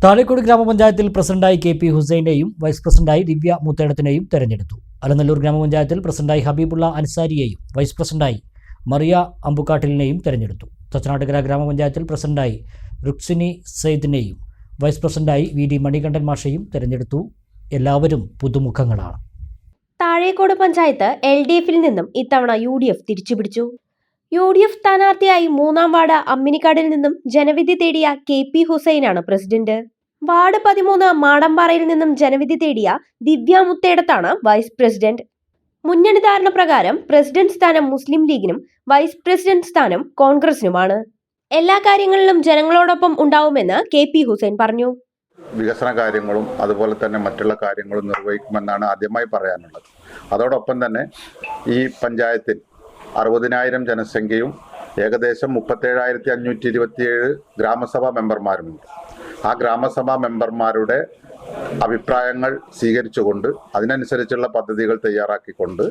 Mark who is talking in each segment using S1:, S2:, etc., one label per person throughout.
S1: താഴേക്കോട് ഗ്രാമപഞ്ചായത്തിൽ പ്രസിഡന്റായി K P. ഹുസൈനെയും vice പ്രസിഡന്റായി ദിവ്യ മുത്തേടത്തിനെയും തെരഞ്ഞെടുത്തു. അലനല്ലൂർ ഗ്രാമപഞ്ചായത്തിൽ പ്രസിഡന്റായി ഹബീബുള്ള അൻസാരിയെയും വൈസ് പ്രസിഡന്റായി മറിയ അമ്പുകാട്ടിലിനെയും തെരഞ്ഞെടുത്തു. തച്ചനാട്ടുകര ഗ്രാമപഞ്ചായത്തിൽ പ്രസിഡന്റായി റുക്സിനി സയ്യിദിനെയും വൈസ് പ്രസിഡന്റായി വി.ഡി. മണികണ്ഠൻ മാഷയെയും തെരഞ്ഞെടുത്തു. എല്ലാവരും പുതുമുഖങ്ങളാണ്.
S2: താഴേക്കോട് പഞ്ചായത്ത് LDFിൽ നിന്നും ഇത്തവണ UDF തിരിച്ചുപിടിച്ചു. UDF സ്ഥാനാർത്ഥിയായി 3-ാം വാർഡ് അമ്മിനിക്കാടിൽ നിന്നും ജനവിധി തേടിയ കെ.പി. ഹുസൈനാണ് പ്രസിഡന്റ്. വാർഡ് 13 മാടമ്പാറയിൽ നിന്നും ജനവിധി തേടിയ ദിവ്യ മുത്തേടത്താണ് വൈസ് പ്രസിഡന്റ്. മുന്നണി ധാരണ പ്രകാരം പ്രസിഡന്റ് സ്ഥാനം മുസ്ലിം ലീഗിനും വൈസ് പ്രസിഡന്റ് സ്ഥാനം കോൺഗ്രസിനുമാണ്. എല്ലാ കാര്യങ്ങളിലും ജനങ്ങളോടൊപ്പം ഉണ്ടാവുമെന്ന് കെ.പി. ഹുസൈൻ പറഞ്ഞു.
S3: വികസന കാര്യങ്ങളും അതുപോലെ തന്നെ മറ്റുള്ള കാര്യങ്ങളും നിർവഹിക്കുമെന്നാണ് ആദ്യമായി പറയാനുള്ളത്. അതോടൊപ്പം തന്നെ ഈ പഞ്ചായത്തിൽ 60,000 ജനസംഖ്യയും ഏകദേശം 37,527 ഗ്രാമസഭാ മെമ്പർമാരുമുണ്ട്. ആ ഗ്രാമസഭാ മെമ്പർമാരുടെ അഭിപ്രായങ്ങൾ സ്വീകരിച്ചുകൊണ്ട് അതിനനുസരിച്ചുള്ള പദ്ധതികൾ തയ്യാറാക്കിക്കൊണ്ട്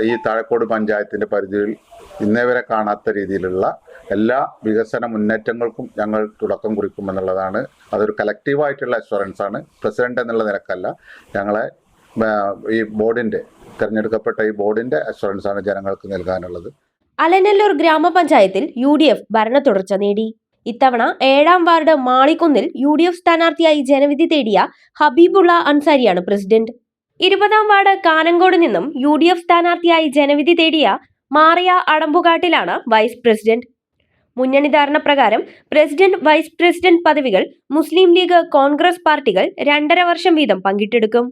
S3: ഈ താഴേക്കോട് പഞ്ചായത്തിൻ്റെ പരിധിയിൽ ഇന്നേ വരെ കാണാത്ത രീതിയിലുള്ള എല്ലാ വികസന മുന്നേറ്റങ്ങൾക്കും ഞങ്ങൾ തുടക്കം കുറിക്കുമെന്നുള്ളതാണ്. അതൊരു കളക്റ്റീവായിട്ടുള്ള അഷ്വറൻസ് ആണ്. പ്രസിഡന്റ് എന്നുള്ള നിലക്കല്ല, ഞങ്ങളെ ഈ ബോർഡിൻ്റെ തെരഞ്ഞെടുക്കപ്പെട്ട ഈ ബോർഡിൻ്റെ അഷ്വറൻസ് ആണ് ജനങ്ങൾക്ക് നൽകാനുള്ളത്.
S2: അലനല്ലൂർ ഗ്രാമപഞ്ചായത്തിൽ UDF ഭരണ തുടർച്ച നേടി. ഇത്തവണ 7-ാം വാർഡ് മാളിക്കുന്നിൽ UDF സ്ഥാനാർത്ഥിയായി ജനവിധി തേടിയ ഹബീബുള്ള അൻസാരിയാണ് പ്രസിഡന്റ്. 20-ാം വാർഡ് കാനങ്കോട് നിന്നും UDF സ്ഥാനാർത്ഥിയായി ജനവിധി തേടിയ മാറിയ അടമ്പുകാട്ടിലാണ് വൈസ് പ്രസിഡന്റ്. മുന്നണി ധാരണ പ്രകാരം പ്രസിഡന്റ്, വൈസ് പ്രസിഡന്റ് പദവികൾ മുസ്ലിം ലീഗ്, കോൺഗ്രസ് പാർട്ടികൾ 2.5 വർഷം വീതം പങ്കിട്ടെടുക്കും.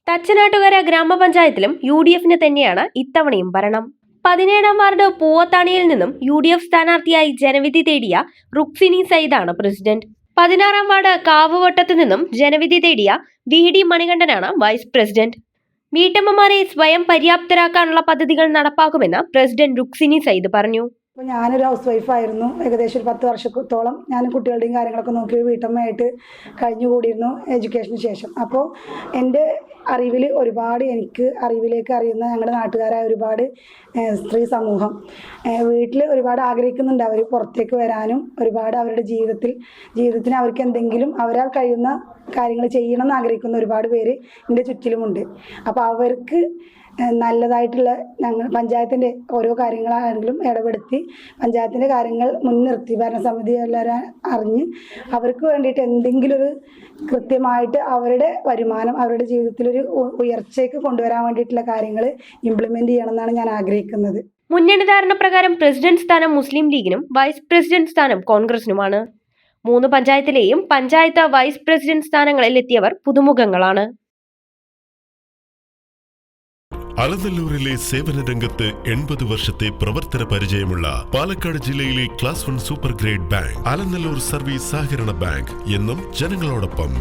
S2: തച്ചനാട്ടുകര ഗ്രാമപഞ്ചായത്തിലും UDFന് തന്നെയാണ് ഇത്തവണയും ഭരണം. 17-ാം വാർഡ് പൂവത്താണിയിൽ നിന്നും UDF സ്ഥാനാർത്ഥിയായി ജനവിധി തേടിയ റുക്സിനി സയ്യിദാണ് പ്രസിഡന്റ്. 16-ാം വാർഡ് കാവുവട്ടത്ത് നിന്നും ജനവിധി തേടിയ വി.ഡി. മണികണ്ഠനാണ് വൈസ് പ്രസിഡന്റ്. വീട്ടമ്മമാരെ സ്വയം പര്യാപ്തരാക്കാനുള്ള പദ്ധതികൾ നടപ്പാക്കുമെന്ന് പ്രസിഡന്റ് റുക്സിനി സയ്യിദ് പറഞ്ഞു.
S4: അപ്പോൾ ഞാനൊരു ഹൗസ് വൈഫായിരുന്നു. ഏകദേശം ഒരു 10 വർഷത്തോളം ഞാൻ കുട്ടികളുടെയും കാര്യങ്ങളൊക്കെ നോക്കി വീട്ടമ്മയായിട്ട് കഴിഞ്ഞുകൂടിയിരുന്നു എഡ്യൂക്കേഷന് ശേഷം. അപ്പോൾ എൻ്റെ അറിവിൽ ഒരുപാട്, എനിക്ക് അറിവിലേക്ക് അറിയുന്ന ഞങ്ങളുടെ നാട്ടുകാരായ ഒരുപാട് സ്ത്രീ സമൂഹം വീട്ടിൽ ഒരുപാട് ആഗ്രഹിക്കുന്നുണ്ട്. അവർ പുറത്തേക്ക് വരാനും ഒരുപാട് അവരുടെ ജീവിതത്തിന് അവർക്ക് എന്തെങ്കിലും അവരാൽ കഴിയുന്ന കാര്യങ്ങൾ ചെയ്യണമെന്ന് ആഗ്രഹിക്കുന്ന ഒരുപാട് പേര് എൻ്റെ ചുറ്റിലുമുണ്ട്. അപ്പോൾ അവർക്ക് നല്ലതായിട്ടുള്ള ഞങ്ങൾ പഞ്ചായത്തിൻ്റെ ഓരോ കാര്യങ്ങളാണെങ്കിലും ഇടപെടുത്തി പഞ്ചായത്തിൻ്റെ കാര്യങ്ങൾ മുൻനിർത്തി ഭരണസമിതി എല്ലാവരും അറിഞ്ഞ് അവർക്ക് വേണ്ടിയിട്ട് എന്തെങ്കിലും ഒരു കൃത്യമായിട്ട് അവരുടെ വരുമാനം അവരുടെ ജീവിതത്തിലൊരു ഉയർച്ചയ്ക്ക് കൊണ്ടുവരാൻ വേണ്ടിയിട്ടുള്ള കാര്യങ്ങൾ ഇംപ്ലിമെൻ്റ് ചെയ്യണമെന്നാണ് ഞാൻ ആഗ്രഹിക്കുന്നത്.
S2: മുന്നണി ധാരണ പ്രകാരം പ്രസിഡന്റ് സ്ഥാനം മുസ്ലിം ലീഗിനും വൈസ് പ്രസിഡന്റ് സ്ഥാനം കോൺഗ്രസിനുമാണ്. 3 പഞ്ചായത്തിലെയും പഞ്ചായത്ത് വൈസ് പ്രസിഡന്റ് സ്ഥാനങ്ങളിൽ എത്തിയവർ പുതുമുഖങ്ങളാണ്.
S5: അലനല്ലൂരിലെ സേവന രംഗത്ത് 80 വർഷത്തെ പ്രവർത്തന പരിചയമുള്ള പാലക്കാട് ജില്ലയിലെ class 1 super grade bank Alanallur service സഹകരണ ബാങ്ക് എന്നും ജനങ്ങളോടൊപ്പം.